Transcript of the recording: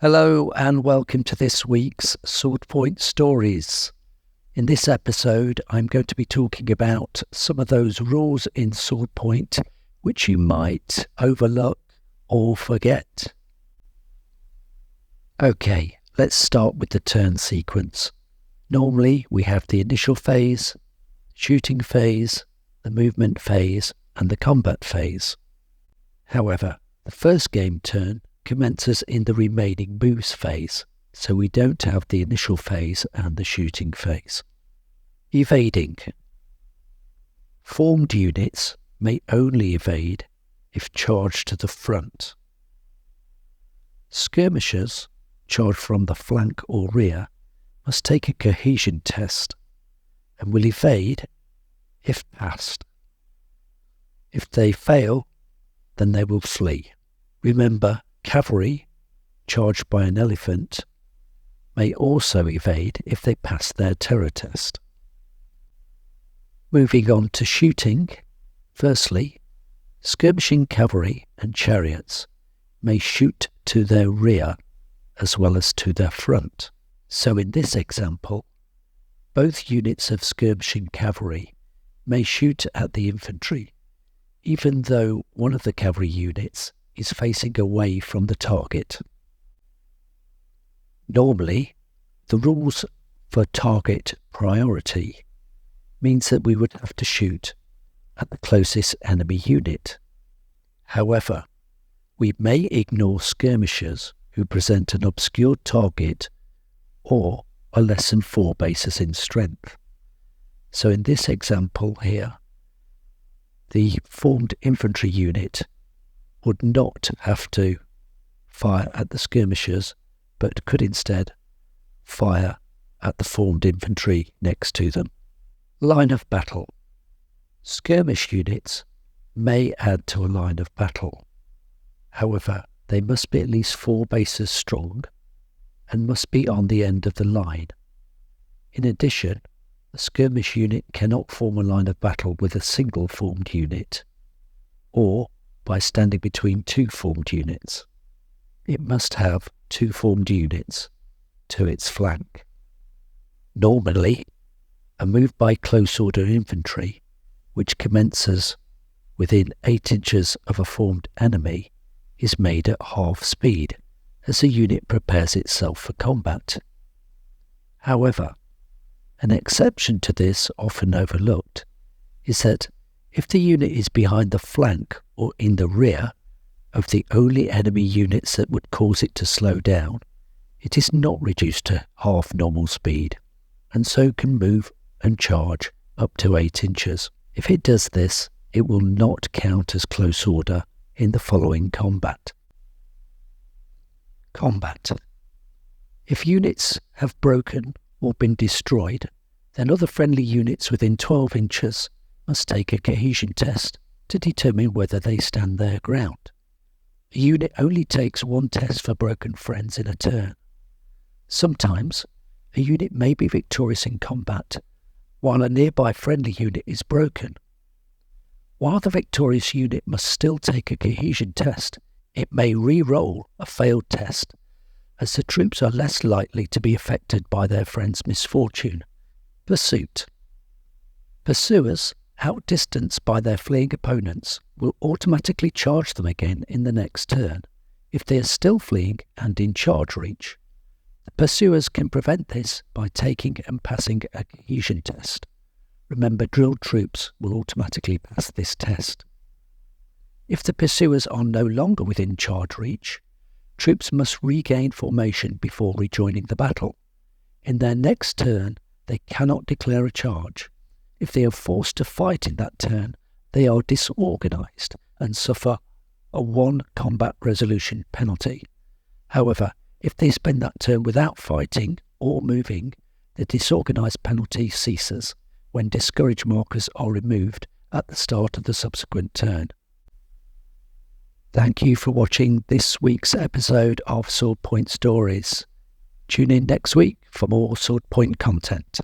Hello and welcome to this week's Swordpoint Stories. In this episode, I'm going to be talking about some of those rules in Swordpoint which you might overlook or forget. Okay, let's start with the turn sequence. Normally, we have the initial phase, shooting phase, the movement phase, and the combat phase. However, the first game turn commences in the remaining moves phase, so we don't have the initial phase and the shooting phase. Evading. Formed units may only evade if charged to the front. Skirmishers, charged from the flank or rear, must take a cohesion test and will evade if passed. If they fail, then they will flee. Remember, cavalry, charged by an elephant, may also evade if they pass their terror test. Moving on to shooting, firstly, skirmishing cavalry and chariots may shoot to their rear as well as to their front. So in this example, both units of skirmishing cavalry may shoot at the infantry, even though one of the cavalry units is facing away from the target. Normally, the rules for target priority means that we would have to shoot at the closest enemy unit. However, we may ignore skirmishers who present an obscured target or are less than 4 bases in strength. So in this example here, the formed infantry unit would not have to fire at the skirmishers, but could instead fire at the formed infantry next to them. Line of battle. Skirmish units may add to a line of battle. However, they must be at least 4 bases strong and must be on the end of the line. In addition, a skirmish unit cannot form a line of battle with a single formed unit, or by standing between 2 formed units. It must have 2 formed units to its flank. Normally, a move by close order infantry, which commences within 8 inches of a formed enemy, is made at half speed as the unit prepares itself for combat. However, an exception to this, often overlooked, is that if the unit is behind the flank or in the rear of the only enemy units that would cause it to slow down, it is not reduced to half normal speed, and so can move and charge up to 8 inches. If it does this, it will not count as close order in the following combat. Combat. If units have broken or been destroyed, then other friendly units within 12 inches must take a cohesion test to determine whether they stand their ground. A unit only takes 1 test for broken friends in a turn. Sometimes, a unit may be victorious in combat while a nearby friendly unit is broken. While the victorious unit must still take a cohesion test, it may re-roll a failed test, as the troops are less likely to be affected by their friend's misfortune. Pursuit. Pursuers, outdistanced by their fleeing opponents, will automatically charge them again in the next turn if they are still fleeing and in charge reach. The pursuers can prevent this by taking and passing a cohesion test. Remember, drilled troops will automatically pass this test. If the pursuers are no longer within charge reach, troops must regain formation before rejoining the battle. In their next turn, they cannot declare a charge. If they are forced to fight in that turn, they are disorganised and suffer a 1 combat resolution penalty. However, if they spend that turn without fighting or moving, the disorganised penalty ceases when discourage markers are removed at the start of the subsequent turn. Thank you for watching this week's episode of Swordpoint Stories. Tune in next week for more Swordpoint content.